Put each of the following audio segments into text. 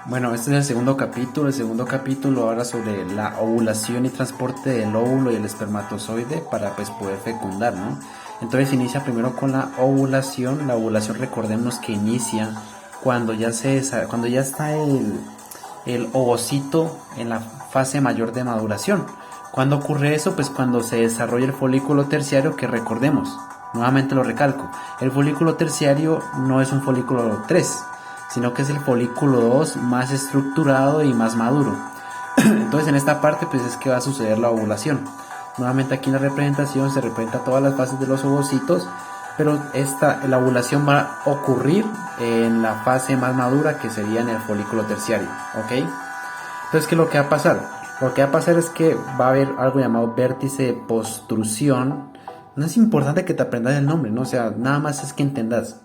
Bueno, este es el segundo capítulo. El segundo capítulo habla sobre la ovulación y transporte del óvulo y el espermatozoide para pues poder fecundar, ¿no? Entonces inicia primero con la ovulación. La ovulación, recordemos que inicia cuando cuando ya está el ovocito en la fase mayor de maduración. ¿Cuándo ocurre eso? Pues cuando se desarrolla el folículo terciario, que recordemos, nuevamente lo recalco, el folículo terciario no es un folículo 3, sino que es el folículo 2 más estructurado y más maduro. Entonces en esta parte pues es que va a suceder la ovulación. Nuevamente aquí en la representación se representa todas las fases de los ovocitos, pero la ovulación va a ocurrir en la fase más madura, que sería en el folículo terciario, ¿ok? Entonces, ¿qué es lo que va a pasar? Lo que va a pasar es que va a haber algo llamado vértice de postrucción. No es importante que te aprendas el nombre, ¿no? O sea, nada más es que entendas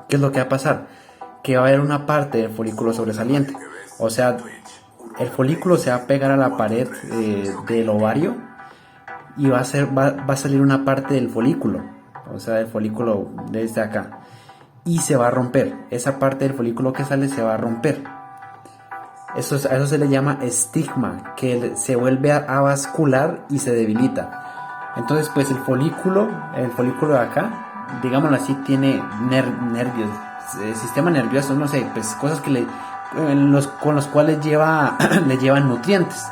qué es lo que va a pasar. Que va a haber una parte del folículo sobresaliente. O sea, el folículo se va a pegar a la pared del ovario y va a salir una parte del folículo. O sea, el folículo desde acá. Y se va a romper. Esa parte del folículo que sale se va a romper. A eso se le llama estigma, que se vuelve avascular y se debilita. Entonces, pues el folículo de acá, digámoslo así, tiene nervios, sistema nervioso, no sé, pues cosas que con los cuales le llevan nutrientes.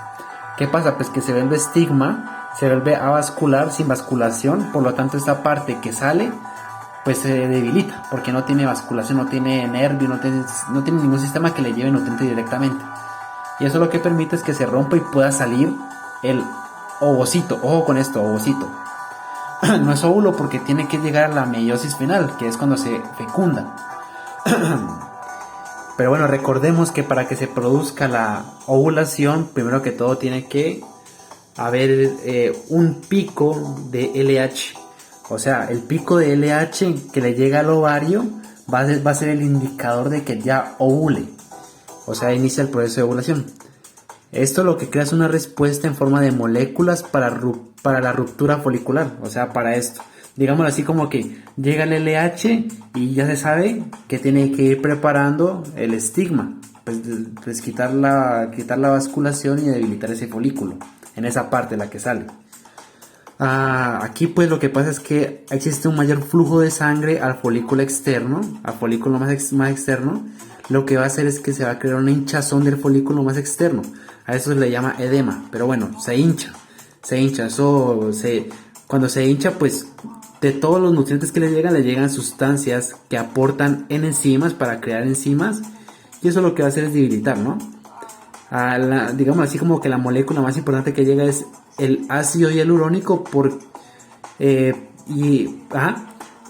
¿Qué pasa? Pues que se vuelve estigma, se vuelve avascular sin vasculación, por lo tanto esta parte que sale pues se debilita porque no tiene vasculación, no tiene nervio, no tiene ningún sistema que le lleve nutrientes directamente. Y eso lo que permite es que se rompa y pueda salir el ovocito. Ojo con esto, ovocito. No es óvulo porque tiene que llegar a la meiosis final, que es cuando se fecunda. Pero bueno, recordemos que para que se produzca la ovulación, primero que todo tiene que haber un pico de LH. O sea, el pico de LH que le llega al ovario va a ser el indicador de que ya ovule. O sea, inicia el proceso de ovulación. Esto lo que crea es una respuesta en forma de moléculas para la ruptura folicular. O sea, para esto. Digámoslo así, como que llega el LH y ya se sabe que tiene que ir preparando el estigma. Pues quitar la vasculación y debilitar ese folículo. En esa parte la que sale. Aquí pues lo que pasa es que existe un mayor flujo de sangre al folículo externo, al folículo más externo. Lo que va a hacer es que se va a crear una hinchazón del folículo más externo. A eso se le llama edema, pero bueno, se hincha. Cuando se hincha, pues de todos los nutrientes que le llegan sustancias que aportan en enzimas para crear enzimas, y eso lo que va a hacer es debilitar, ¿no? Digamos así, como que la molécula más importante que llega es el ácido hialurónico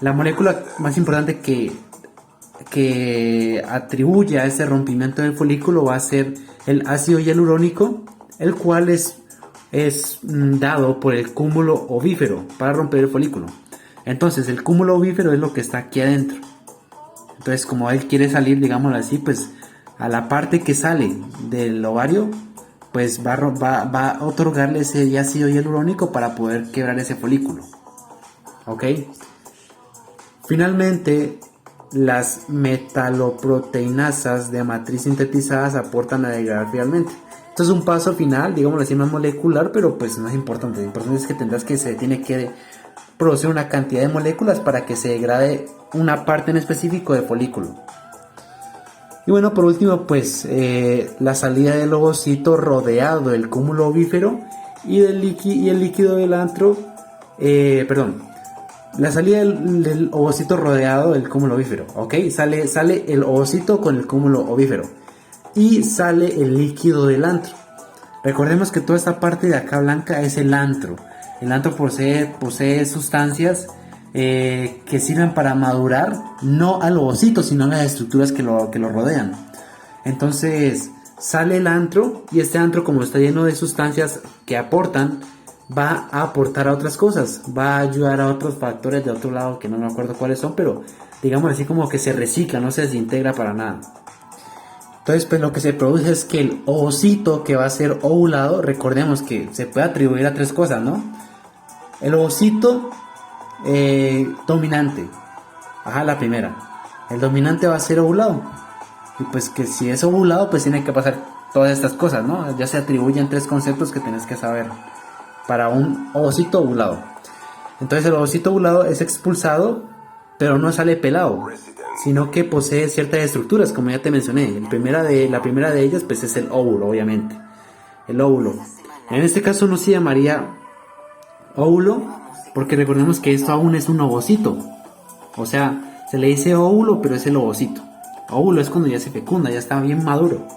la molécula más importante que atribuye a ese rompimiento del folículo va a ser el ácido hialurónico, el cual es dado por el cúmulo ovífero para romper el folículo. Entonces el cúmulo ovífero es lo que está aquí adentro. Entonces, como él quiere salir, digámoslo así, pues a la parte que sale del ovario, pues va a otorgarle ese ácido hialurónico para poder quebrar ese folículo. ¿Ok? Finalmente, las metaloproteinasas de matriz sintetizadas aportan a degradar finalmente. Esto es un paso final, digámoslo así, más molecular, pero pues no es importante. Lo importante es que tendrás que se tiene que producir una cantidad de moléculas para que se degrade una parte en específico del folículo. Y bueno, por último, pues la salida del ovocito rodeado del cúmulo ovífero y el líquido del antro, la salida del ovocito rodeado del cúmulo ovífero, ¿ok? Sale el ovocito con el cúmulo ovífero y sale el líquido del antro. Recordemos que toda esta parte de acá blanca es el antro. El antro posee sustancias que sirven para madurar, no al ovocito, sino a las estructuras que lo rodean. Entonces sale el antro, y este antro, como está lleno de sustancias que aportan, va a aportar a otras cosas, va a ayudar a otros factores de otro lado que no me acuerdo cuáles son, pero digamos así, como que se recicla, no se desintegra para nada. Entonces, pues lo que se produce es que el ovocito que va a ser ovulado, recordemos que se puede atribuir a tres cosas, ¿no? El ovocito dominante, la primera, el dominante va a ser ovulado. Y pues que si es ovulado, pues tiene que pasar todas estas cosas, ¿no? Ya se atribuyen 3 conceptos que tienes que saber para un ovocito ovulado. Entonces el ovocito ovulado es expulsado, pero no sale pelado, sino que posee ciertas estructuras, como ya te mencioné. La primera de ellas pues es el óvulo, obviamente. El óvulo. En este caso no se llamaría óvulo, porque recordemos que esto aún es un ovocito. O sea, se le dice óvulo, pero es el ovocito. Óvulo es cuando ya se fecunda, ya está bien maduro.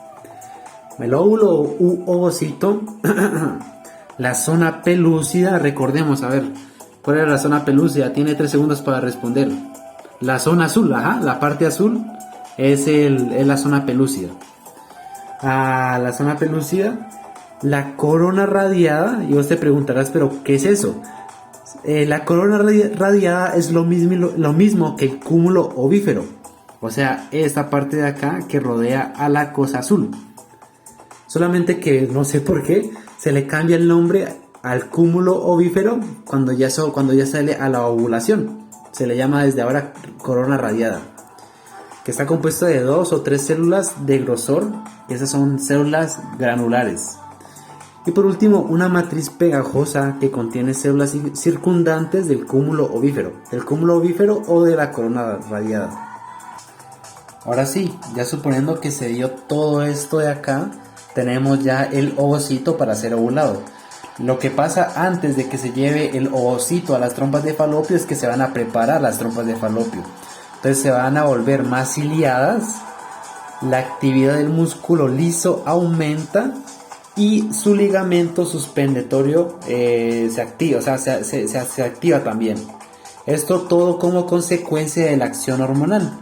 El óvulo u ovocito, la zona pelúcida, recordemos, a ver, ¿cuál es la zona pelúcida? Tiene 3 segundos para responder. La zona azul, la parte azul es la zona pelúcida. La zona pelúcida, la corona radiada, y vos te preguntarás, ¿pero qué es eso? La corona radiada es lo mismo que el cúmulo ovífero. O sea, esta parte de acá que rodea a la cosa azul. Solamente que no sé por qué se le cambia el nombre al cúmulo ovífero cuando ya sale a la ovulación. Se le llama desde ahora corona radiada, que está compuesta de 2 o 3 células de grosor. Esas son células granulares. Y por último, una matriz pegajosa que contiene células circundantes del cúmulo ovífero o de la corona radiada. Ahora sí, ya suponiendo que se dio todo esto de acá, tenemos ya el ovocito para ser ovulado. Lo que pasa antes de que se lleve el ovocito a las trompas de falopio es que se van a preparar las trompas de falopio. Entonces se van a volver más ciliadas, la actividad del músculo liso aumenta y su ligamento suspendetorio se activa, o sea, se activa también. Esto todo como consecuencia de la acción hormonal,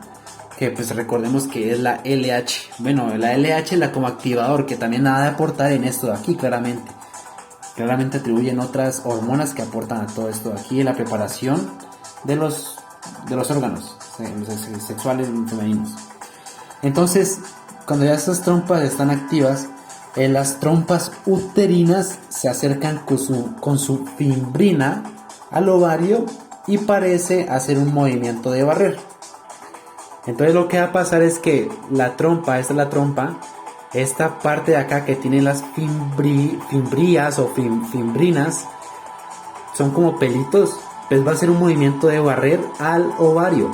que pues recordemos que es la LH. Bueno, la LH es la como activador, que también nada de aportar en esto de aquí, claramente atribuyen otras hormonas que aportan a todo esto de aquí en la preparación de los órganos sexuales femeninos. Entonces, cuando ya estas trompas están activas, las trompas uterinas se acercan con su fimbrina al ovario y parece hacer un movimiento de barrer. Entonces lo que va a pasar es que esta parte de acá que tiene las fimbrías o fimbrinas, son como pelitos, pues va a hacer un movimiento de barrer al ovario.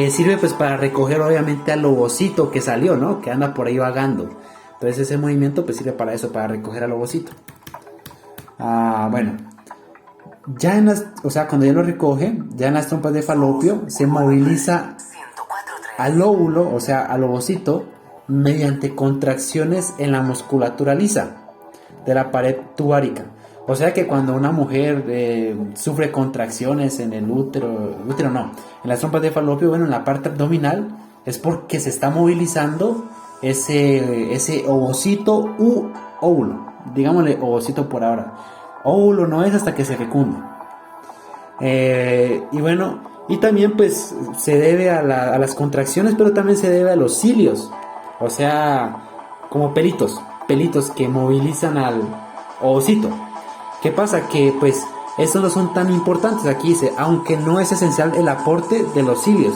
Sirve pues para recoger obviamente al ovocito que salió, ¿no? Que anda por ahí vagando. Entonces ese movimiento pues sirve para eso, para recoger al ovocito. Bueno, cuando ya lo recoge, ya en las trompas de falopio se moviliza al óvulo, o sea, al ovocito, mediante contracciones en la musculatura lisa de la pared tubárica. O sea que cuando una mujer sufre contracciones en el útero no, en las trompas de falopio, bueno, en la parte abdominal, es porque se está movilizando ese ovocito u óvulo. Digámosle ovocito por ahora. Óvulo no es hasta que se fecunda. Y bueno, y también pues se debe a las contracciones, pero también se debe a los cilios. O sea, como pelitos que movilizan al ovocito. ¿Qué pasa? Que pues estos no son tan importantes. Aquí dice, aunque no es esencial el aporte de los cilios,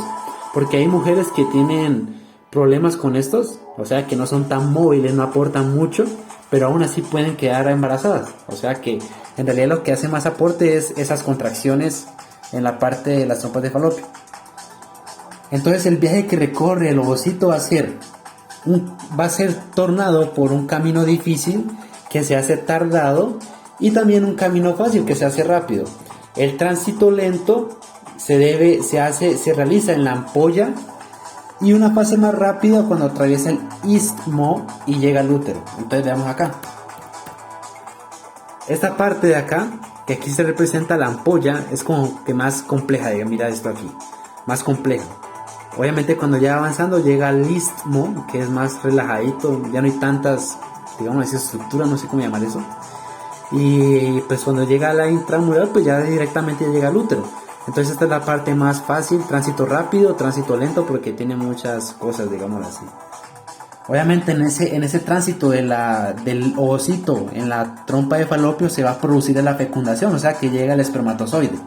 porque hay mujeres que tienen problemas con estos, o sea que no son tan móviles, no aportan mucho, pero aún así pueden quedar embarazadas. O sea que en realidad lo que hace más aporte es esas contracciones en la parte de las trompas de falopio. Entonces el viaje que recorre el ovocito va a ser tornado por un camino difícil que se hace tardado y también un camino fácil que se hace rápido. El tránsito lento se realiza en la ampolla, y una fase más rápida cuando atraviesa el istmo y llega al útero. Entonces veamos acá. Esta parte de acá, que aquí se representa la ampolla, es como que más compleja. Mira esto aquí, más compleja. Obviamente cuando ya avanzando llega al istmo, que es más relajadito, ya no hay tantas, digamos, estructuras, no sé cómo llamar eso. Y pues cuando llega a la intramural, pues ya directamente llega al útero. Entonces esta es la parte más fácil, tránsito rápido, tránsito lento, porque tiene muchas cosas, digámoslo así. Obviamente en ese tránsito del ovocito en la trompa de falopio se va a producir la fecundación, o sea que llega el espermatozoide.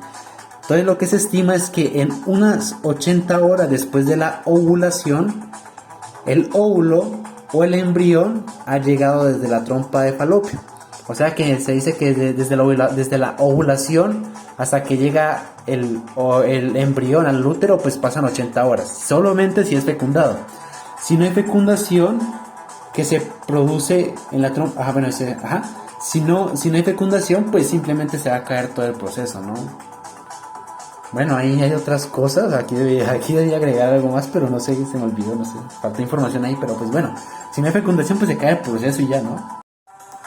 Entonces lo que se estima es que en unas 80 horas después de la ovulación, el óvulo o el embrión ha llegado desde la trompa de falopio. O sea que se dice que desde la ovulación hasta que llega el embrión al útero, pues pasan 80 horas. Solamente si es fecundado. Si no hay fecundación que se produce en la trompa, si no hay fecundación, pues simplemente se va a caer todo el proceso, ¿no? Bueno, ahí hay otras cosas, aquí debí agregar algo más, pero no sé, se me olvidó, no sé, falta información ahí, pero pues bueno, si no hay fecundación, pues se cae el proceso y ya, ¿no?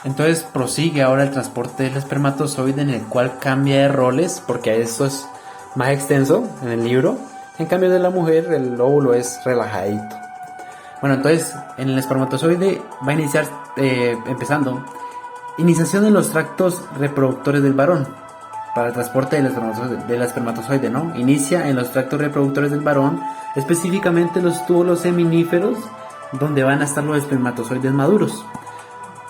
Entonces prosigue ahora el transporte del espermatozoide, en el cual cambia de roles, porque esto es más extenso en el libro. En cambio de la mujer, el óvulo es relajadito. Bueno, entonces en el espermatozoide va a iniciar, empezando, iniciación en los tractos reproductores del varón. Para el transporte del espermatozoide, ¿no? Inicia en los tractos reproductores del varón, específicamente los túbulos seminíferos, donde van a estar los espermatozoides maduros.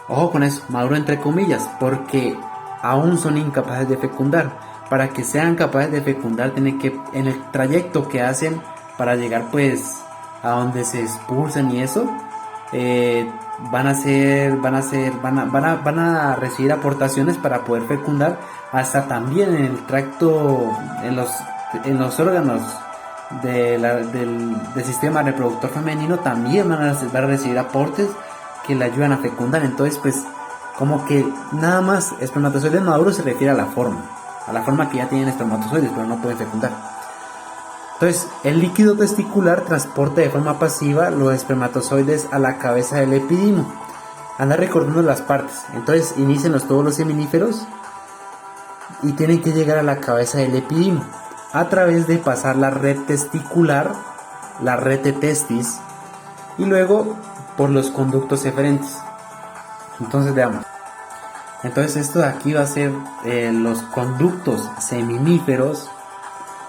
Ojo con eso, maduro entre comillas, porque aún son incapaces de fecundar. Para que sean capaces de fecundar, tienen que, en el trayecto que hacen para llegar pues a donde se expulsan y eso, van a recibir aportaciones para poder fecundar, hasta también en el tracto, en los órganos del sistema reproductor femenino, también van a recibir aportes que le ayudan a fecundar. Entonces pues como que nada más espermatozoides maduros se refiere a la forma que ya tienen espermatozoides, pero no pueden fecundar. Entonces, el líquido testicular transporta de forma pasiva los espermatozoides a la cabeza del epidimo. Anda recordando las partes. Entonces, inician todos los seminíferos y tienen que llegar a la cabeza del epidimo a través de pasar la red testicular, la red de testis, y luego por los conductos eferentes. Entonces, veamos. Entonces, esto de aquí va a ser los conductos seminíferos.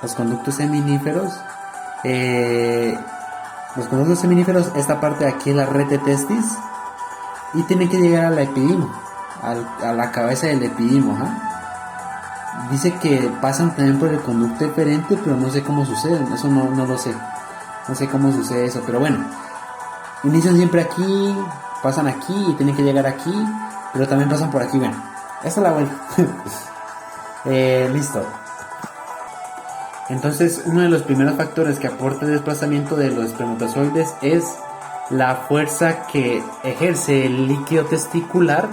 Los conductos seminíferos, esta parte de aquí es la red de testis y tiene que llegar al epidimo, a la cabeza del epidimo. Dice que pasan también por el conducto eferente, pero no sé cómo sucede, eso no lo sé, no sé cómo sucede eso, pero bueno, inician siempre aquí, pasan aquí y tienen que llegar aquí, pero también pasan por aquí. Bueno, esta es la vuelta. Listo. Entonces, uno de los primeros factores que aporta el desplazamiento de los espermatozoides es la fuerza que ejerce el líquido testicular,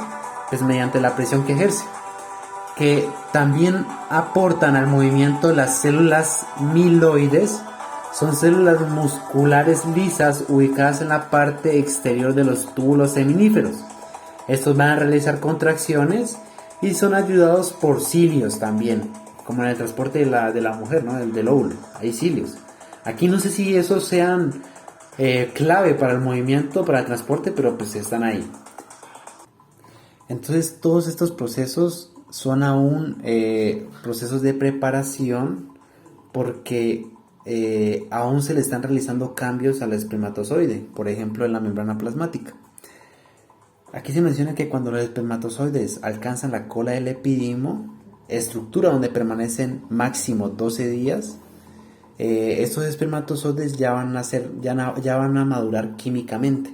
pues mediante la presión que ejerce, que también aportan al movimiento las células miloides. Son células musculares lisas ubicadas en la parte exterior de los túbulos seminíferos. Estos van a realizar contracciones y son ayudados por cilios también, como en el transporte de la mujer, ¿no? Del óvulo, hay cilios. Aquí no sé si esos sean clave para el movimiento, para el transporte, pero pues están ahí. Entonces todos estos procesos son aún procesos de preparación, porque aún se le están realizando cambios al espermatozoide, por ejemplo en la membrana plasmática. Aquí se menciona que cuando los espermatozoides alcanzan la cola del epidimo, estructura donde permanecen máximo 12 días, estos espermatozoides ya van a madurar químicamente.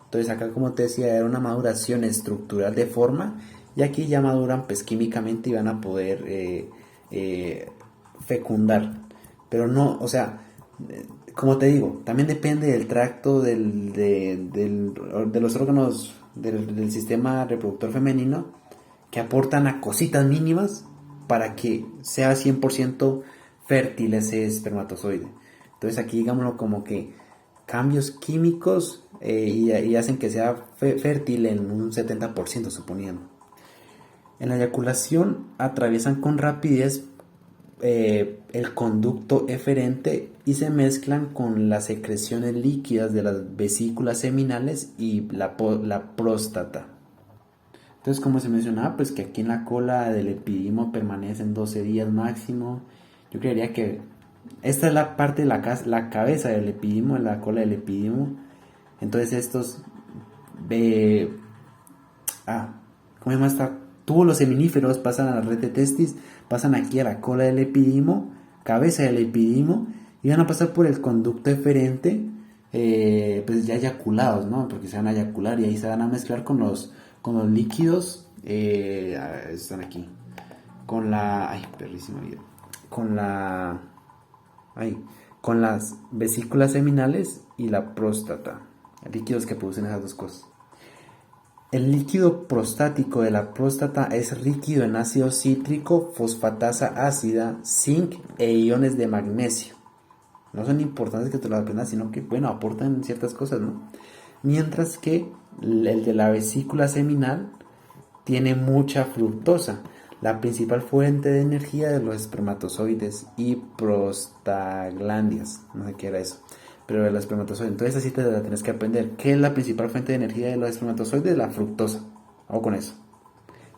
Entonces acá, como te decía, era una maduración estructural de forma, y aquí ya maduran pues químicamente y van a poder fecundar. Pero no, o sea, como te digo, también depende del tracto de los órganos del sistema reproductor femenino, que aportan a cositas mínimas para que sea 100% fértil ese espermatozoide. Entonces aquí digámoslo como que cambios químicos y hacen que sea fértil en un 70%, suponiendo. En la eyaculación atraviesan con rapidez el conducto eferente y se mezclan con las secreciones líquidas de las vesículas seminales y la próstata. Entonces, como se mencionaba, pues que aquí en la cola del epidimo permanecen 12 días máximo. Yo creería que esta es la parte de la cabeza del epidimo, la cola del epidimo. Entonces estos ¿cómo se llama esta? Túbulos seminíferos pasan a la red de testis, pasan aquí a la cola del epidimo, cabeza del epidimo, y van a pasar por el conducto eferente, pues ya eyaculados, ¿no? Porque se van a eyacular y ahí se van a mezclar con los líquidos, están aquí, con la, ay, perrísima vida, con la, ay, con las vesículas seminales y la próstata, líquidos que producen esas dos cosas. El líquido prostático de la próstata es rico en ácido cítrico, fosfatasa ácida, zinc e iones de magnesio. No son importantes que te lo aprendas, sino que, bueno, aportan ciertas cosas, ¿no? Mientras que el de la vesícula seminal tiene mucha fructosa, la principal fuente de energía de los espermatozoides y prostaglandias. No sé qué era eso, pero de los espermatozoides. Entonces así te la tienes que aprender. ¿Qué es la principal fuente de energía de los espermatozoides? La fructosa. Ojo con eso.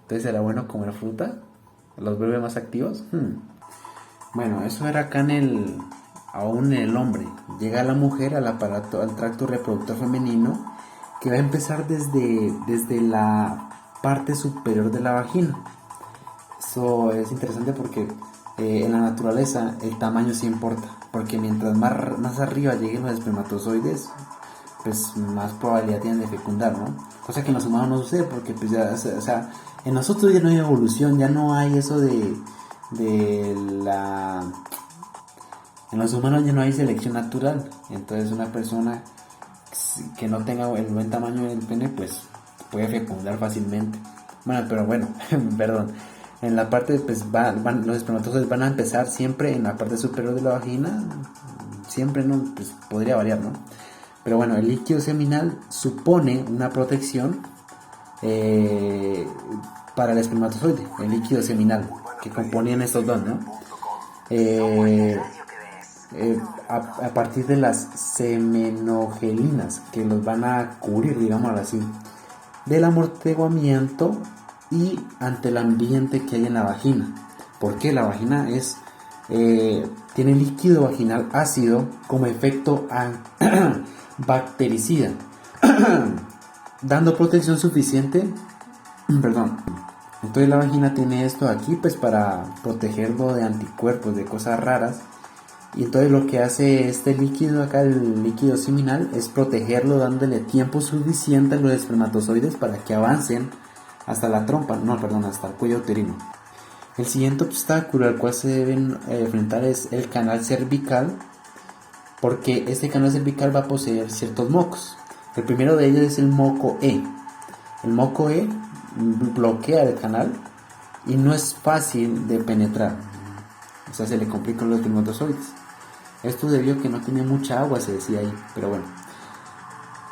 Entonces, ¿será bueno comer fruta? ¿Los vuelve más activos? Bueno, eso era acá aún en el hombre. Llega la mujer al aparato, al tracto reproductor femenino, que va a empezar desde la parte superior de la vagina. Eso es interesante porque en la naturaleza el tamaño sí importa, porque mientras más arriba lleguen los espermatozoides, pues más probabilidad tienen de fecundar, ¿no? Cosa que en los humanos no sucede porque pues ya, o sea, en nosotros ya no hay evolución, ya no hay eso de la... En los humanos ya no hay selección natural, entonces una persona que no tenga el buen tamaño del pene, pues puede fecundar fácilmente. Bueno, pero bueno, perdón. En la parte, pues los espermatozoides van a empezar siempre en la parte superior de la vagina, siempre, ¿no? Pues podría variar, ¿no? Pero bueno, el líquido seminal supone una protección para el espermatozoide, el líquido seminal, que componían estos dos, ¿no? A partir de las semenogelinas, que los van a cubrir, digámoslo así, del amortiguamiento y ante el ambiente que hay en la vagina. Porque la vagina tiene líquido vaginal ácido como efecto bactericida, dando protección suficiente. Perdón. Entonces la vagina tiene esto aquí pues para protegerlo de anticuerpos, de cosas raras. Y entonces lo que hace este líquido acá, el líquido seminal, es protegerlo dándole tiempo suficiente a los espermatozoides para que avancen hasta la trompa, hasta el cuello uterino. El siguiente obstáculo al cual se deben enfrentar es el canal cervical, porque este canal cervical va a poseer ciertos mocos. El primero de ellos es el moco E. El moco E bloquea el canal y no es fácil de penetrar, o sea, se le complican los espermatozoides. Esto debido a que no tiene mucha agua, se decía ahí, pero bueno.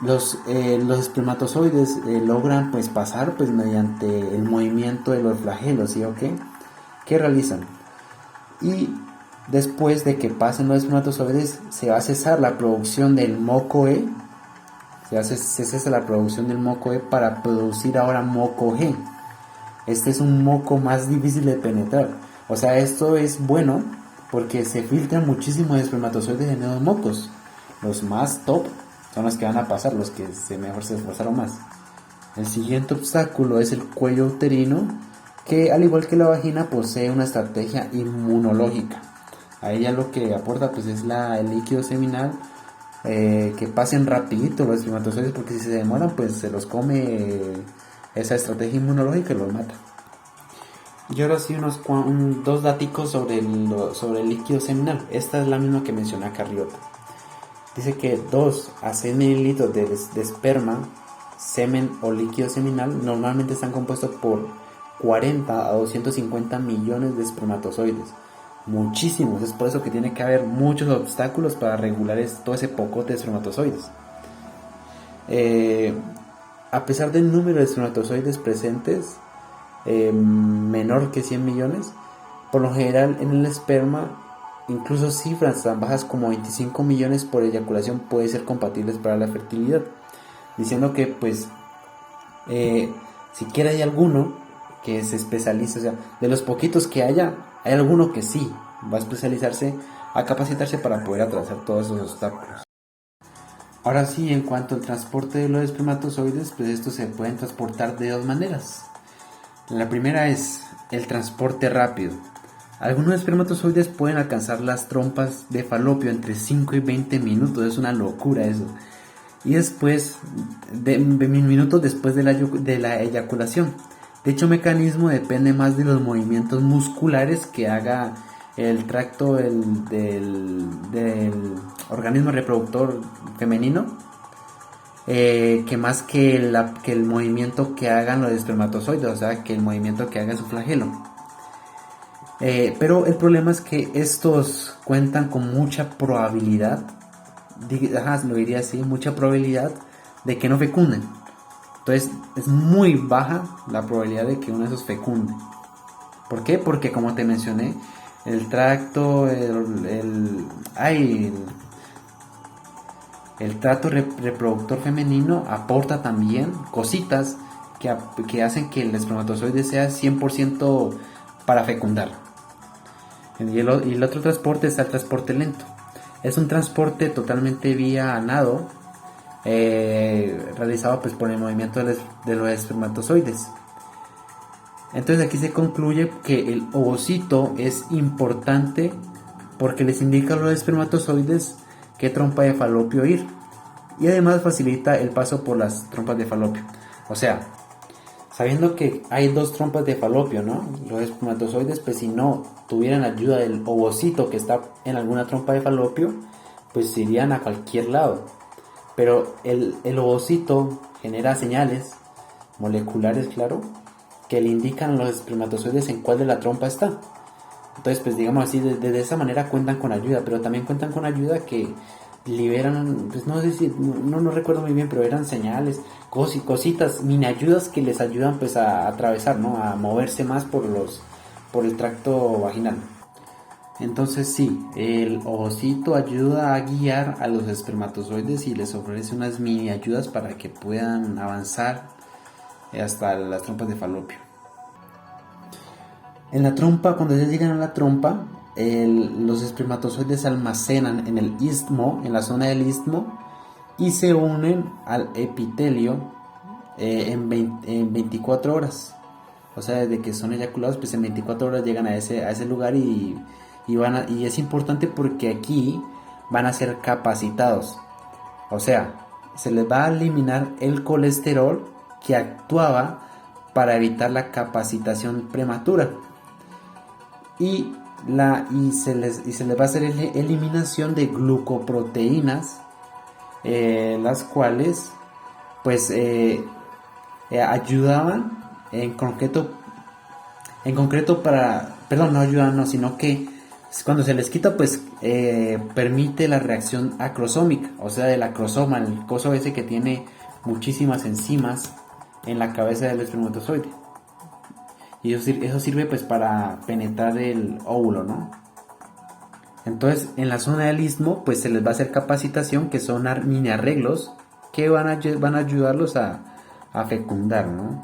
Los espermatozoides logran pues pasar pues mediante el movimiento de los flagelos, ¿sí o qué? ¿Qué realizan? Y después de que pasen los espermatozoides se va a cesar la producción del moco E. Se cesa la producción del moco E para producir ahora moco G. Este es un moco más difícil de penetrar. O sea, esto es bueno porque se filtran muchísimos espermatozoides en esos mocos. Los más top son los que van a pasar, los que mejor se esforzaron más. El siguiente obstáculo es el cuello uterino, que al igual que la vagina posee una estrategia inmunológica. A ella lo que aporta pues es el líquido seminal, que pasen rapidito los espermatozoides, porque si se demoran pues se los come esa estrategia inmunológica y los mata. Y ahora sí dos daticos sobre el líquido seminal. Esta es la misma que mencioné acá arriba. Dice que 2 a 6 mililitros de esperma, semen o líquido seminal normalmente están compuestos por 40 a 250 millones de espermatozoides. Muchísimos, es por eso que tiene que haber muchos obstáculos para regular todo ese pocote de espermatozoides. A pesar del número de espermatozoides presentes, menor que 100 millones, por lo general en el esperma, incluso cifras tan bajas como 25 millones por eyaculación pueden ser compatibles para la fertilidad, diciendo que pues siquiera hay alguno que se especializa, o sea, de los poquitos que hay alguno que sí va a especializarse, a capacitarse para poder atravesar todos esos obstáculos. Ahora sí, en cuanto al transporte de los espermatozoides, pues estos se pueden transportar de dos maneras. La primera es el transporte rápido. Algunos espermatozoides pueden alcanzar las trompas de falopio entre 5 y 20 minutos, es una locura eso. Y después, de minutos después de la eyaculación. Dicho mecanismo depende más de los movimientos musculares que haga el tracto del organismo reproductor femenino, que más que el movimiento que hagan los espermatozoides, o sea, que el movimiento que haga su flagelo. Pero el problema es que estos cuentan con mucha probabilidad, lo diría así, mucha probabilidad de que no fecunden. Entonces es muy baja la probabilidad de que uno de esos fecunde. ¿Por qué? Porque como te mencioné, el tracto, el tracto reproductor femenino aporta también cositas que hacen que el espermatozoide sea 100% para fecundar. Y el otro transporte es el transporte lento. Es un transporte totalmente vía nado, realizado pues por el movimiento de los espermatozoides. Entonces aquí se concluye que el ovocito es importante porque les indica a los espermatozoides qué trompa de falopio ir, y además facilita el paso por las trompas de falopio. O sea, sabiendo que hay dos trompas de falopio, ¿no? Los espermatozoides, pues si no tuvieran ayuda del ovocito que está en alguna trompa de falopio, pues irían a cualquier lado. Pero el ovocito genera señales moleculares, claro, que le indican a los espermatozoides en cuál de la trompa está. Entonces, pues digamos así, de esa manera cuentan con ayuda, pero también cuentan con ayuda que liberan, pues no sé si, no recuerdo muy bien, pero eran señales, cositas, mini ayudas que les ayudan pues a atravesar, ¿no? A moverse más por el tracto vaginal. Entonces sí, el ovocito ayuda a guiar a los espermatozoides y les ofrece unas mini ayudas para que puedan avanzar hasta las trompas de falopio. En la trompa, cuando ya llegan a la trompa, los espermatozoides se almacenan en el istmo, en la zona del istmo, y se unen al epitelio en 24 horas. O sea, desde que son eyaculados, pues en 24 horas llegan a ese lugar y es importante porque aquí van a ser capacitados. O sea, se les va a eliminar el colesterol que actuaba para evitar la capacitación prematura. Y se les va a hacer eliminación de glucoproteínas, las cuales pues ayudaban en concreto para, perdón, no ayudan, no, sino que cuando se les quita pues permite la reacción acrosómica, o sea, del acrosoma, el coso ese que tiene muchísimas enzimas en la cabeza del espermatozoide. Y eso sirve pues para penetrar el óvulo, ¿no? Entonces en la zona del istmo pues se les va a hacer capacitación, que son mini arreglos que van a ayudarlos a fecundar, ¿no?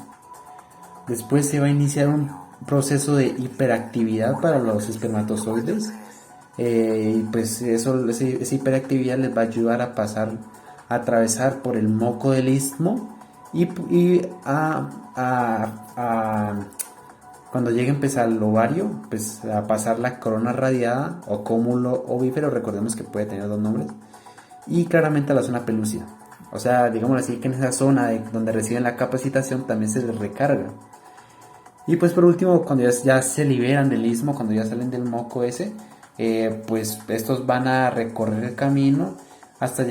Después se va a iniciar un proceso de hiperactividad para los espermatozoides, y pues esa hiperactividad les va a ayudar a atravesar por el moco del istmo y cuando lleguen pues al ovario, pues a pasar la corona radiada o cúmulo ovífero, recordemos que puede tener dos nombres, y claramente a la zona pelúcida. O sea, digamos así, que en esa zona donde reciben la capacitación también se les recarga. Y pues por último, cuando ya se liberan del istmo, cuando ya salen del moco ese, pues estos van a recorrer el camino hasta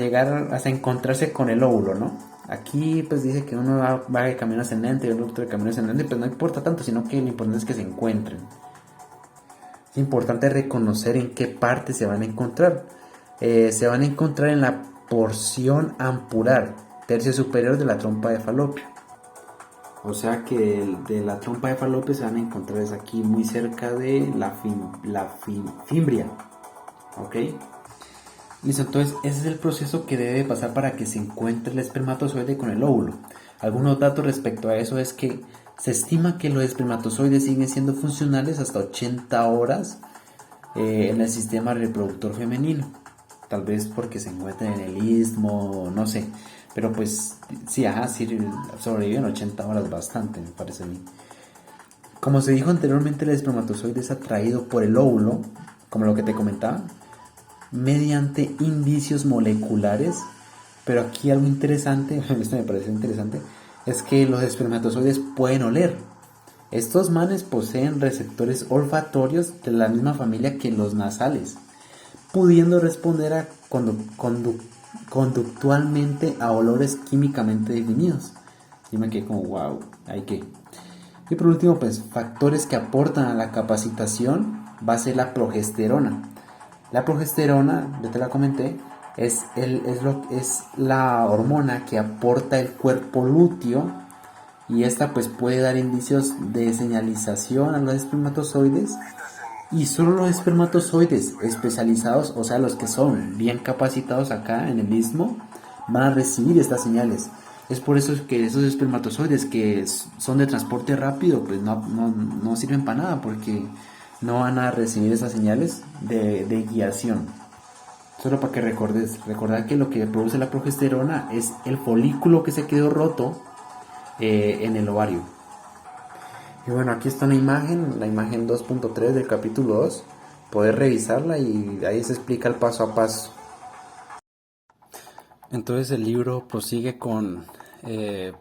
encontrarse con el óvulo, ¿no? Aquí pues dice que uno va de camino ascendente y el otro de camino ascendente, pues no importa tanto, sino que lo importante es que se encuentren. Es importante reconocer en qué parte se van a encontrar. Se van a encontrar en la porción ampular, tercio superior de la trompa de falopio. O sea que de la trompa de falopio se van a encontrar es aquí muy cerca de la fimbria. ¿Ok? Listo, entonces ese es el proceso que debe pasar para que se encuentre el espermatozoide con el óvulo. Algunos datos respecto a eso es que se estima que los espermatozoides siguen siendo funcionales hasta 80 horas en el sistema reproductor femenino. Tal vez porque se encuentren en el istmo, no sé. Pero pues sí, sobreviven 80 horas bastante, me parece a mí. Como se dijo anteriormente, el espermatozoide es atraído por el óvulo, como lo que te comentaba, mediante indicios moleculares. Pero aquí algo interesante, esto me parece interesante, es que los espermatozoides pueden oler. Estos manes poseen receptores olfatorios de la misma familia que los nasales, pudiendo responder conductualmente a olores químicamente definidos. Yo me quedé como, wow, hay que. Y por último, pues factores que aportan a la capacitación va a ser la progesterona. La progesterona, ya te la comenté, es la hormona que aporta el cuerpo lúteo, y esta pues puede dar indicios de señalización a los espermatozoides, y solo los espermatozoides especializados, o sea los que son bien capacitados acá en el istmo, van a recibir estas señales. Es por eso que esos espermatozoides que son de transporte rápido pues no sirven para nada, porque no van a recibir esas señales de guiación. Solo para que recordar que lo que produce la progesterona es el folículo que se quedó roto en el ovario. Y bueno, aquí está la imagen 2.3 del capítulo 2. Poder revisarla y ahí se explica el paso a paso. Entonces el libro prosigue con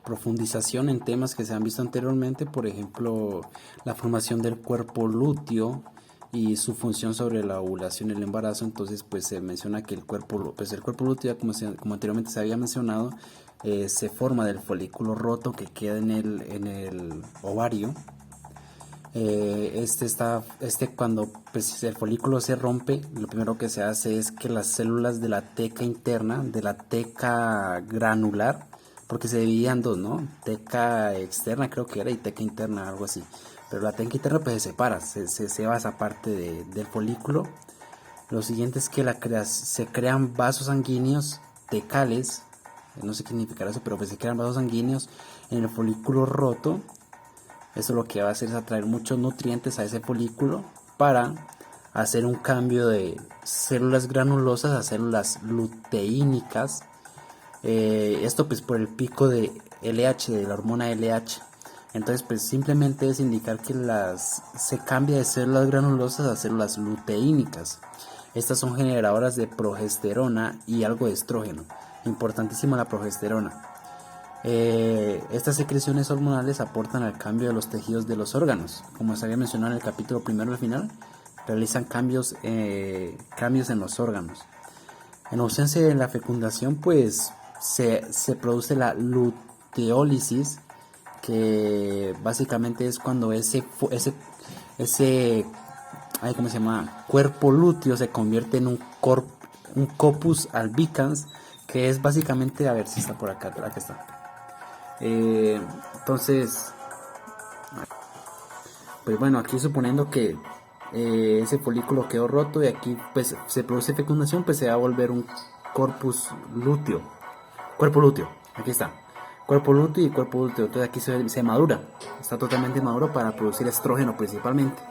profundización en temas que se han visto anteriormente, por ejemplo, la formación del cuerpo lúteo y su función sobre la ovulación y el embarazo. Entonces pues se menciona que el cuerpo lúteo, como anteriormente se había mencionado, se forma del folículo roto que queda en el ovario. Cuando pues, el folículo se rompe, lo primero que se hace es que las células de la teca interna, de la teca granular, porque se dividían dos, ¿no? Teca externa creo que era, y teca interna, algo así. Pero la teca interna pues se separa, se va esa parte del folículo. Lo siguiente es que se crean vasos sanguíneos tecales, no sé qué significará eso, pero pues se crean vasos sanguíneos en el folículo roto. Eso lo que va a hacer es atraer muchos nutrientes a ese folículo para hacer un cambio de células granulosas a células luteínicas. Esto pues por el pico de LH, de la hormona LH. Entonces pues simplemente es indicar que se cambia de células granulosas a células luteínicas. Estas son generadoras de progesterona y algo de estrógeno. Importantísima la progesterona. Estas secreciones hormonales aportan al cambio de los tejidos de los órganos. Como se había mencionado en el capítulo primero al final, realizan cambios en los órganos. En ausencia de la fecundación, pues se produce la luteólisis, que básicamente es cuando ese ¿cómo se llama? Cuerpo lúteo se convierte en un corpus albicans, que es básicamente, a ver si está por acá está. Entonces, pues bueno, aquí suponiendo que ese folículo quedó roto y aquí pues se produce fecundación, pues se va a volver un cuerpo lúteo, aquí está, cuerpo lúteo y cuerpo lúteo. Entonces aquí se madura, está totalmente maduro para producir estrógeno principalmente.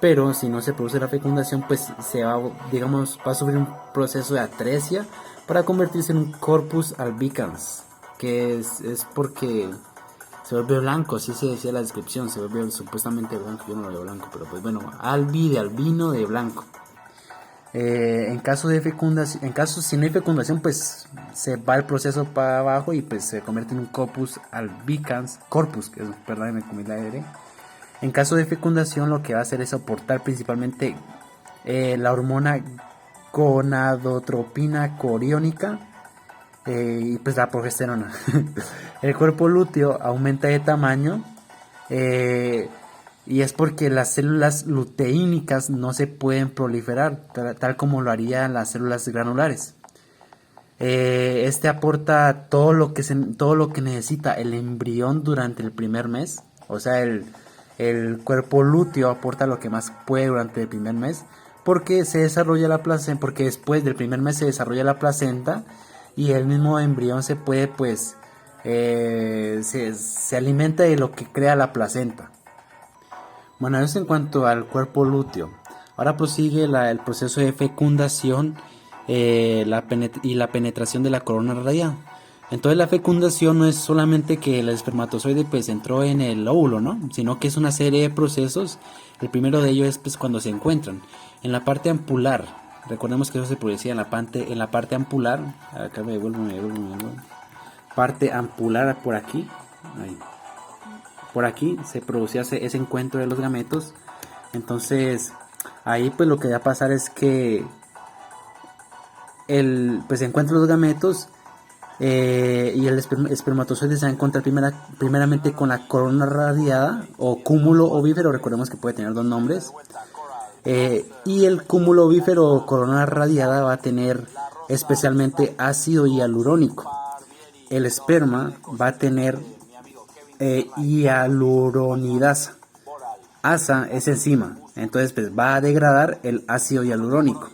Pero si no se produce la fecundación, pues va a sufrir un proceso de atresia para convertirse en un corpus albicans, que es porque se vuelve blanco, así se decía la descripción, se vuelve supuestamente blanco. Yo no lo veo blanco, pero pues bueno, albino de blanco. En caso de fecundación, si no hay fecundación, pues se va el proceso para abajo y pues se convierte en un corpus albicans, perdón, me comí la R. En caso de fecundación, lo que va a hacer es soportar principalmente la hormona gonadotropina coriónica y pues la progesterona. El cuerpo lúteo aumenta de tamaño y es porque las células luteínicas no se pueden proliferar tal como lo harían las células granulares. Este aporta todo lo que necesita el embrión durante el primer mes. O sea, el cuerpo lúteo aporta lo que más puede durante el primer mes, porque se desarrolla la placenta, porque después del primer mes se desarrolla la placenta y el mismo embrión se puede pues se alimenta de lo que crea la placenta. Bueno, eso en cuanto al cuerpo lúteo. Ahora prosigue el proceso de fecundación y la penetración de la corona radial. Entonces la fecundación no es solamente que el espermatozoide pues entró en el óvulo, ¿no? Sino que es una serie de procesos. El primero de ellos es pues cuando se encuentran en la parte ampular. Recordemos que eso se producía en la parte ampular. Acá me devuelvo. Parte ampular por aquí. Ahí. Por aquí se producía ese encuentro de los gametos. Entonces ahí pues lo que va a pasar es que pues se encuentran los gametos. Y el espermatozoide se va a encontrar primeramente con la corona radiada o cúmulo ovífero. Recordemos que puede tener dos nombres. Y el cúmulo ovífero o corona radiada va a tener especialmente ácido hialurónico. El esperma va a tener hialuronidasa. Asa es enzima, entonces pues va a degradar el ácido hialurónico.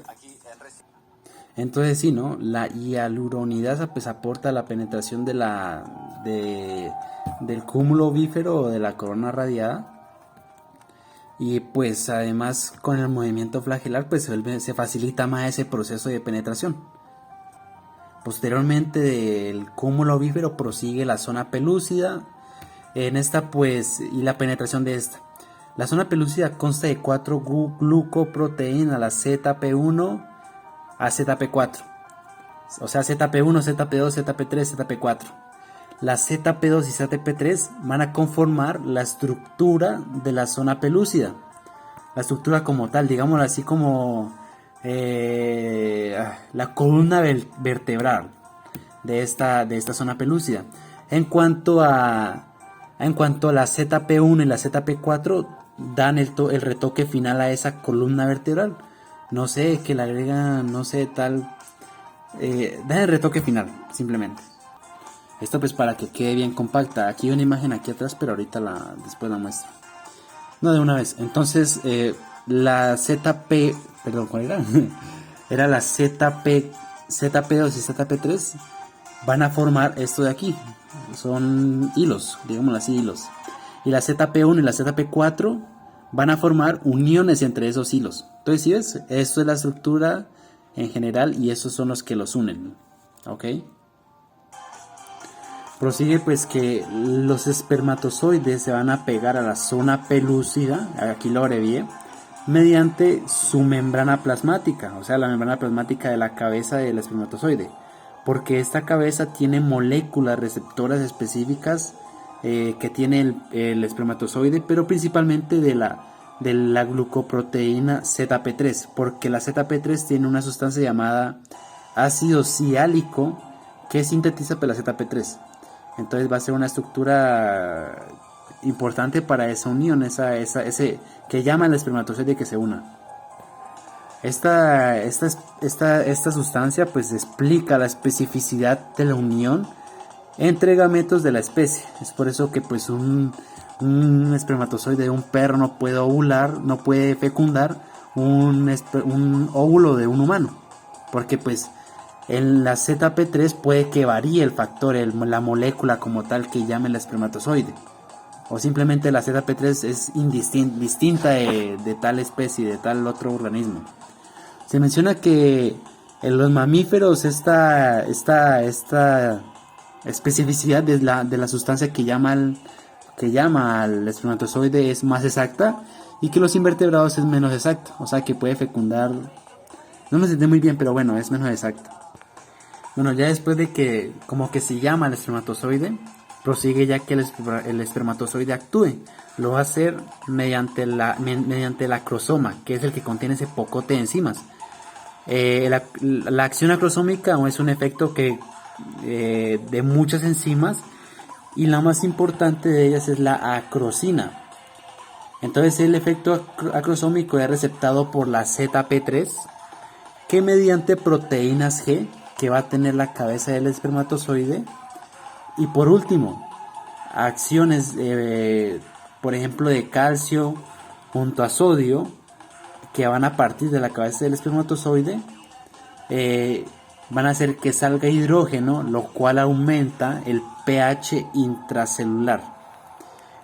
Entonces sí, ¿no? La hialuronidasa pues aporta la penetración del cúmulo ovífero o de la corona radiada. Y pues además con el movimiento flagelar pues se facilita más ese proceso de penetración. Posteriormente del cúmulo ovífero prosigue la zona pelúcida. En esta pues y la penetración de esta. La zona pelúcida consta de 4 glucoproteínas, la ZP1 a ZP4, o sea ZP1, ZP2, ZP3, ZP4. Las ZP2 y ZP3 van a conformar la estructura de la zona pelúcida, la estructura como tal, digámoslo así como la columna vertebral de esta zona pelúcida. En cuanto a la ZP1 y la ZP4 dan el retoque final a esa columna vertebral. No sé, que le agregan, no sé, tal. Dan el retoque final, simplemente. Esto pues para que quede bien compacta. Aquí hay una imagen aquí atrás, pero ahorita después la muestro. No, de una vez. Entonces, la ZP, perdón, ¿cuál era? Era la ZP2 y ZP3 van a formar esto de aquí. Son hilos, digámoslo así, hilos. Y la ZP1 y la ZP4 van a formar uniones entre esos hilos. Entonces, ¿sí ves? Esto es la estructura en general y esos son los que los unen. ¿Ok? Prosigue pues que los espermatozoides se van a pegar a la zona pelúcida, aquí lo abrevié, mediante su membrana plasmática, o sea, la membrana plasmática de la cabeza del espermatozoide, porque esta cabeza tiene moléculas receptoras específicas que tiene el espermatozoide, pero principalmente de la glucoproteína ZP3, porque la ZP3 tiene una sustancia llamada ácido siálico que sintetiza la ZP3. Entonces va a ser una estructura importante para esa unión, ese que llama al espermatozoide que se una. Esta sustancia pues explica la especificidad de la unión entre gametos de la especie. Es por eso que pues un espermatozoide de un perro no puede ovular, no puede fecundar un óvulo de un humano, porque pues en la ZP3 puede que varíe el factor, la molécula como tal que llame el espermatozoide, o simplemente la ZP3 es distinta de tal especie, de tal otro organismo. Se menciona que en los mamíferos esta especificidad de la sustancia que llama al espermatozoide es más exacta, y que los invertebrados es menos exacta, o sea que puede fecundar. No me entendí muy bien, pero bueno, es menos exacta. Bueno, ya después de que como que se llama al espermatozoide, prosigue ya que el espermatozoide actúe. Lo va a hacer mediante el acrosoma, que es el que contiene ese pocote de enzimas. La acción acrosómica es un efecto de muchas enzimas, y la más importante de ellas es la acrosina. Entonces el efecto acrosómico es receptado por la ZP3, que mediante proteínas G que va a tener la cabeza del espermatozoide. Y por último, acciones por ejemplo de calcio junto a sodio, que van a partir de la cabeza del espermatozoide, van a hacer que salga hidrógeno, lo cual aumenta el pH intracelular.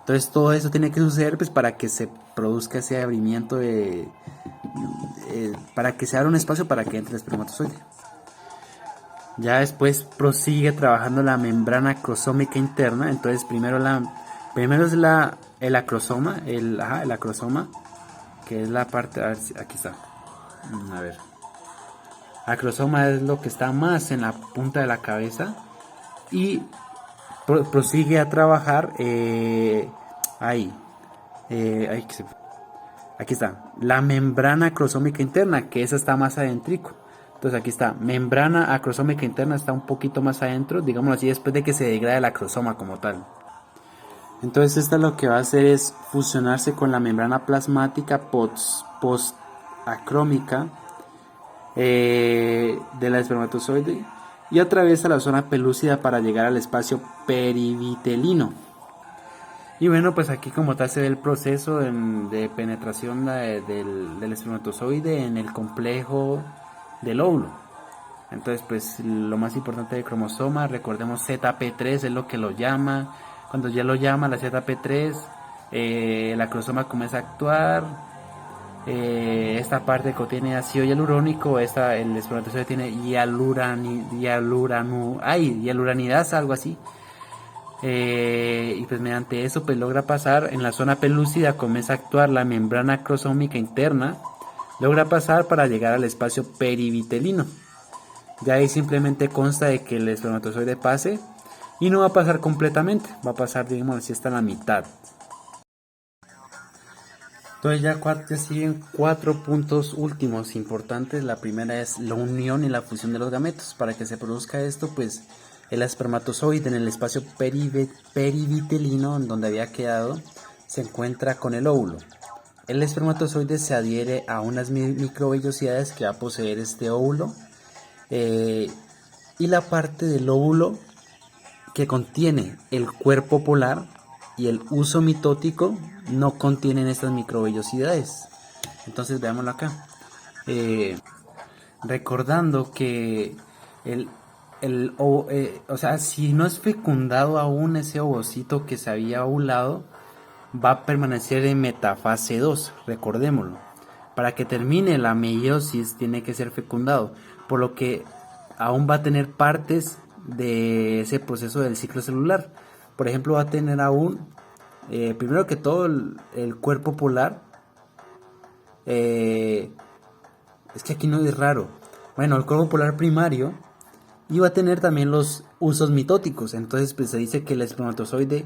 Entonces todo eso tiene que suceder pues para que se produzca ese abrimiento para que se abra un espacio para que entre el espermatozoide. Ya después prosigue trabajando la membrana acrosómica interna. Entonces primero es el acrosoma, el acrosoma, que es la parte, a ver aquí está. A ver. Acrosoma es lo que está más en la punta de la cabeza y prosigue a trabajar ahí. Ahí aquí está, la membrana acrosómica interna, que esa está más adentrico. Entonces aquí está, membrana acrosómica interna está un poquito más adentro, digámoslo así, después de que se degrade el acrosoma como tal. Entonces esta lo que va a hacer es fusionarse con la membrana plasmática postacrómica de la espermatozoide y atraviesa la zona pelúcida para llegar al espacio perivitelino. Y bueno, pues aquí como tal se ve el proceso de penetración del espermatozoide en el complejo del óvulo. Entonces pues lo más importante del cromosoma, recordemos ZP3 es lo que lo llama. Cuando ya lo llama la ZP3, el acrosoma comienza a actuar. Esta parte contiene ácido hialurónico, el espermatozoide tiene hialuronidasa, algo así. Y pues mediante eso pues logra pasar en la zona pelúcida, comienza a actuar la membrana acrosómica interna, logra pasar para llegar al espacio perivitelino. Ya ahí simplemente consta de que el espermatozoide pase y no va a pasar completamente, va a pasar, digamos así, hasta la mitad. Entonces ya siguen 4 puntos últimos importantes. La primera es la unión y la fusión de los gametos. Para que se produzca esto, pues el espermatozoide en el espacio perivitelino, en donde había quedado, se encuentra con el óvulo. El espermatozoide se adhiere a unas microvellosidades que va a poseer este óvulo, y la parte del óvulo que contiene el cuerpo polar y el uso mitótico no contienen estas microvellosidades. Entonces veámoslo acá. Recordando que o sea, si no es fecundado aún ese ovocito que se había ovulado, va a permanecer en metafase 2, recordémoslo. Para que termine la meiosis tiene que ser fecundado, por lo que aún va a tener partes de ese proceso del ciclo celular. Por ejemplo, va a tener aún, primero que todo, el cuerpo polar. Es que aquí no es raro. Bueno, el cuerpo polar primario, y va a tener también los usos mitóticos. Entonces pues se dice que el espermatozoide,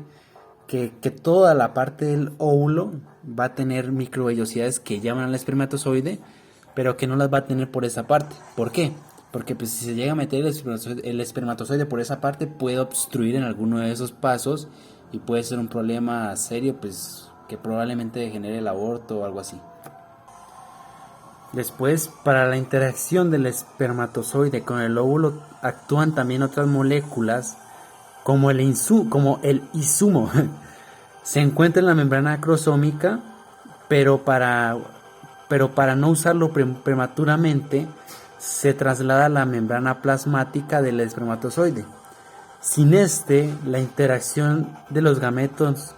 que toda la parte del óvulo va a tener microvellosidades que llaman al espermatozoide, pero que no las va a tener por esa parte. ¿Por qué? Porque pues si se llega a meter el espermatozoide por esa parte, puede obstruir en alguno de esos pasos y puede ser un problema serio, pues que probablemente genere el aborto o algo así. Después, para la interacción del espermatozoide con el óvulo actúan también otras moléculas como el izumo. Se encuentra en la membrana acrosómica, pero para no usarlo prematuramente, se traslada a la membrana plasmática del espermatozoide. Sin la interacción de los gametos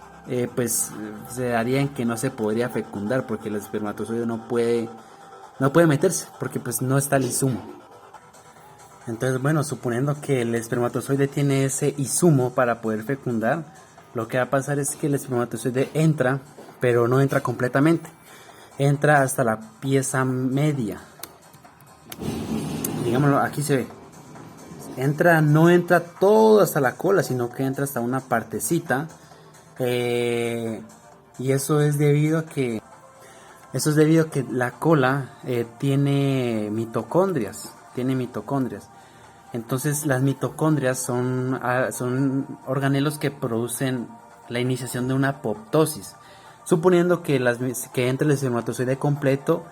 pues se daría en que no se podría fecundar, porque el espermatozoide no puede meterse, porque pues no está el izumo. Entonces, bueno, suponiendo que el espermatozoide tiene ese izumo para poder fecundar, lo que va a pasar es que el espermatozoide entra, pero no entra completamente. Entra hasta la pieza media. Digámoslo, aquí se ve. No entra todo hasta la cola, sino que entra hasta una partecita. Y eso es debido a que la cola tiene mitocondrias. Entonces las mitocondrias son organelos que producen la iniciación de una apoptosis. Suponiendo que entre el espermatozoide completo,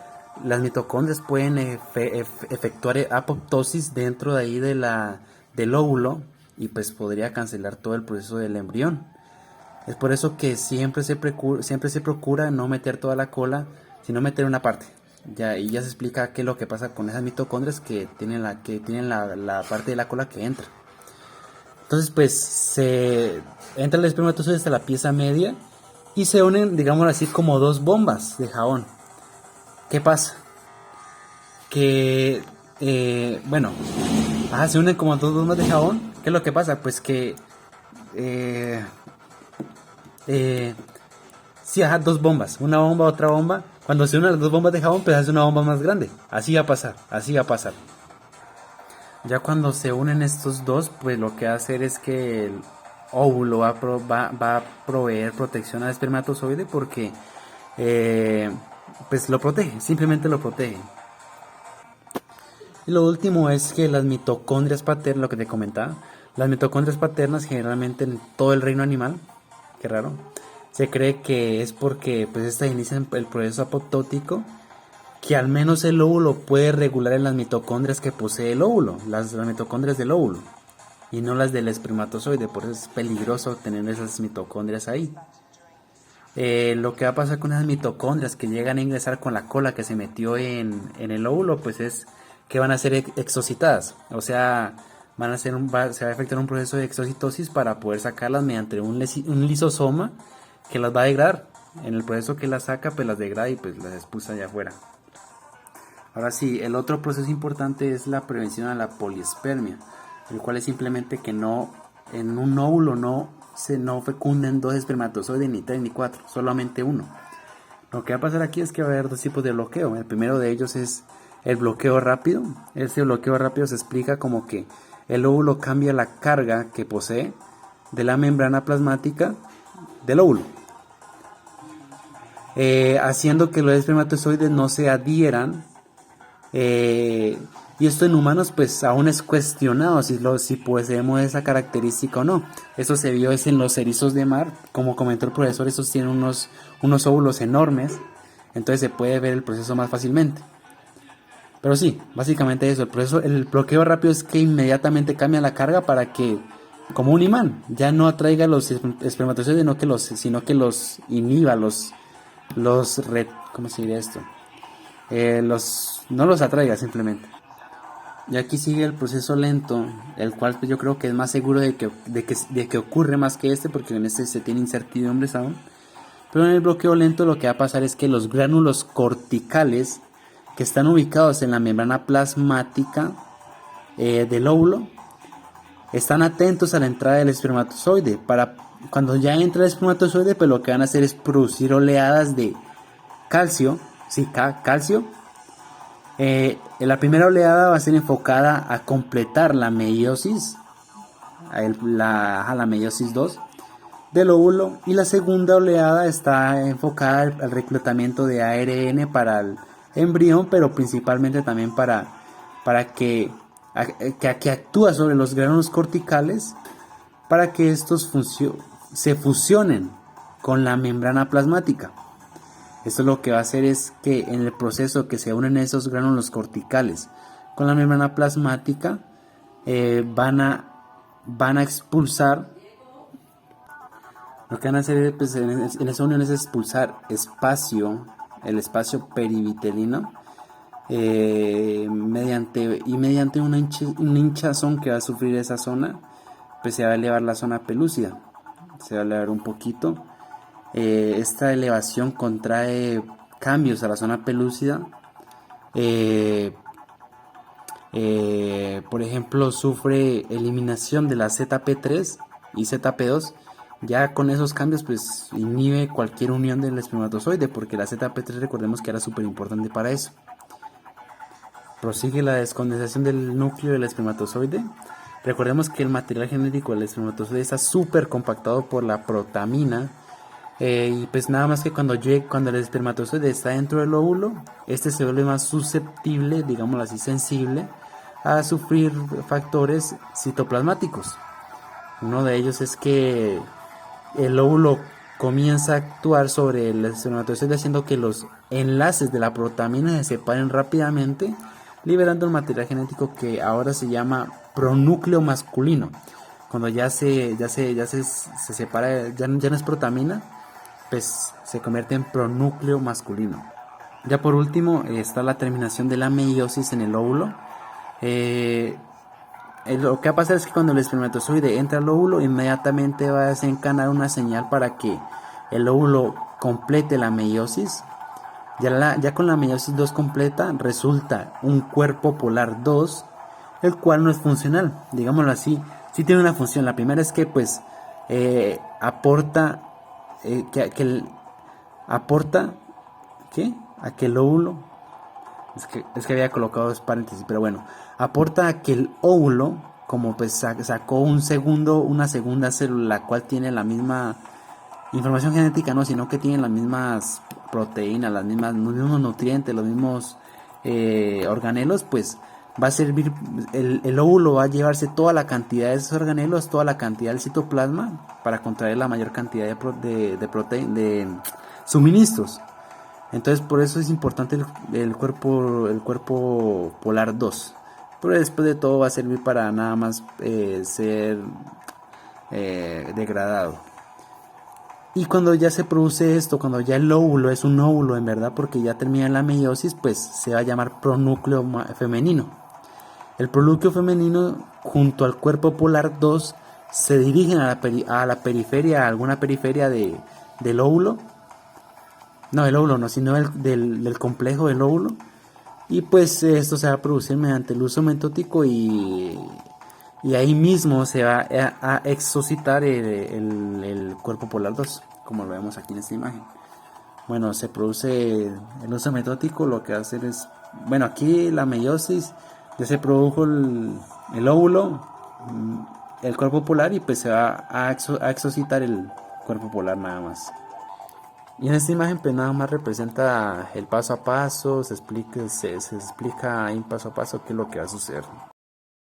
las mitocondrias pueden efectuar apoptosis dentro de ahí del óvulo, y pues podría cancelar todo el proceso del embrión. Es por eso que siempre se procura no meter toda la cola, sino meter una parte. Y ya se explica qué es lo que pasa con esas mitocondrias que tienen la parte de la cola que entra. Entonces pues se entra el espermatozoide hasta la pieza media y se unen, digamos así, como dos bombas de jabón. ¿Qué pasa? Que bueno, Se unen como dos bombas de jabón. ¿Qué es lo que pasa? Pues que... Eh, eh, sí, dos bombas. Una bomba, otra bomba. Cuando se unen las dos bombas de jabón, pues hace una bomba más grande. Así va a pasar, así va a pasar. Ya cuando se unen estos dos, pues lo que va a hacer es que el óvulo va a proveer protección al espermatozoide porque pues lo protege, simplemente lo protege. Y lo último es que las mitocondrias paternas, lo que te comentaba, las mitocondrias paternas generalmente en todo el reino animal, qué raro, se cree que es porque pues esta inicia el proceso apoptótico, que al menos el óvulo puede regular en las mitocondrias que posee el óvulo, las mitocondrias del óvulo, y no las del espermatozoide, por eso es peligroso tener esas mitocondrias ahí. Lo que va a pasar con esas mitocondrias que llegan a ingresar con la cola que se metió en el óvulo, pues es que van a ser exocitadas, o sea, se va a efectuar un proceso de exocitosis para poder sacarlas mediante un lisosoma que las va a degradar. En el proceso que las saca, pues las degrada y pues las expulsa allá afuera. Ahora sí, el otro proceso importante es la prevención a la poliespermia, el cual es simplemente que no, en un óvulo no fecunden dos espermatozoides, ni tres ni cuatro, solamente uno. Lo que va a pasar aquí es que va a haber dos tipos de bloqueo. El primero de ellos es el bloqueo rápido. Este bloqueo rápido se explica como que el óvulo cambia la carga que posee de la membrana plasmática del óvulo, haciendo que los espermatozoides no se adhieran. Y esto en humanos pues aún es cuestionado si poseemos esa característica o no. Eso se vio en los erizos de mar, como comentó el profesor, estos tienen unos óvulos enormes, entonces se puede ver el proceso más fácilmente. Pero sí, básicamente eso, el bloqueo rápido es que inmediatamente cambia la carga para que, como un imán, ya no atraiga los espermatozoides, sino que los inhiba, ¿cómo se diría esto? No los atraiga simplemente. Y aquí sigue el proceso lento, el cual yo creo que es más seguro de que ocurre más que este, porque en este se tiene incertidumbres aún. Pero en el bloqueo lento lo que va a pasar es que los gránulos corticales que están ubicados en la membrana plasmática del óvulo están atentos a la entrada del espermatozoide. Para cuando ya entra el espermatozoide, pues lo que van a hacer es producir oleadas de calcio. Sí, calcio. La primera oleada va a ser enfocada a completar la meiosis, la meiosis 2 del óvulo, y la segunda oleada está enfocada al reclutamiento de ARN para el embrión, pero principalmente también para que actúa sobre los gránulos corticales para que estos se fusionen con la membrana plasmática. Esto lo que va a hacer es que en el proceso que se unen esos gránulos corticales con la membrana plasmática, van a expulsar, lo que van a hacer pues, en esa unión es expulsar el espacio perivitelino, mediante una hinchazón que va a sufrir esa zona, pues se va a elevar la zona pelúcida, se va a elevar un poquito. Esta elevación contrae cambios a la zona pelúcida. Por ejemplo, sufre eliminación de la ZP3 y ZP2. Ya con esos cambios pues inhibe cualquier unión del espermatozoide, porque la ZP3 recordemos que era súper importante para eso. Prosigue la descondensación del núcleo del espermatozoide. Recordemos que el material genético del espermatozoide está súper compactado por la protamina. Y pues nada más que cuando el espermatozoide está dentro del óvulo, este se vuelve más susceptible, digámoslo así, sensible a sufrir factores citoplasmáticos. Uno de ellos es que el óvulo comienza a actuar sobre el espermatozoide, haciendo que los enlaces de la protamina se separen rápidamente, liberando el material genético que ahora se llama pronúcleo masculino. Cuando ya se separa, ya no es protamina, pues se convierte en pronúcleo masculino. Ya por último está la terminación de la meiosis en el óvulo. Lo que va a pasar es que cuando el espermatozoide entra al óvulo, inmediatamente va a desencadenar una señal para que el óvulo complete la meiosis. Ya con la meiosis 2 completa, resulta un cuerpo polar 2 el cual no es funcional, digámoslo así. Sí tiene una función. La primera es que pues aporta aporta ¿qué? A que el óvulo, es que había colocado dos paréntesis, pero bueno, aporta a que el óvulo, como pues sacó una segunda célula, la cual tiene la misma información genética, no, sino que tiene las mismas proteínas, los mismos nutrientes, los mismos organelos, pues va a servir, el óvulo va a llevarse toda la cantidad de esos organelos, toda la cantidad del citoplasma para contraer la mayor cantidad de suministros. Entonces por eso es importante el cuerpo polar 2. Pero después de todo va a servir para nada más ser degradado. Y cuando ya se produce esto, cuando ya el óvulo es un óvulo en verdad, porque ya termina la meiosis, pues se va a llamar pronúcleo femenino. El pronúcleo femenino junto al cuerpo polar 2 se dirigen a la periferia, a alguna periferia del óvulo. No, el óvulo no, sino del complejo del óvulo. Y pues esto se va a producir mediante el uso metótico y ahí mismo se va a exocitar el cuerpo polar 2, como lo vemos aquí en esta imagen. Bueno, se produce el uso metótico, lo que va a hacer es, bueno, aquí la meiosis, ya se produjo el óvulo, el cuerpo polar, y pues se va a exocitar el cuerpo polar nada más. Y en esta imagen pues nada más representa el paso a paso, se explica ahí paso a paso qué es lo que va a suceder.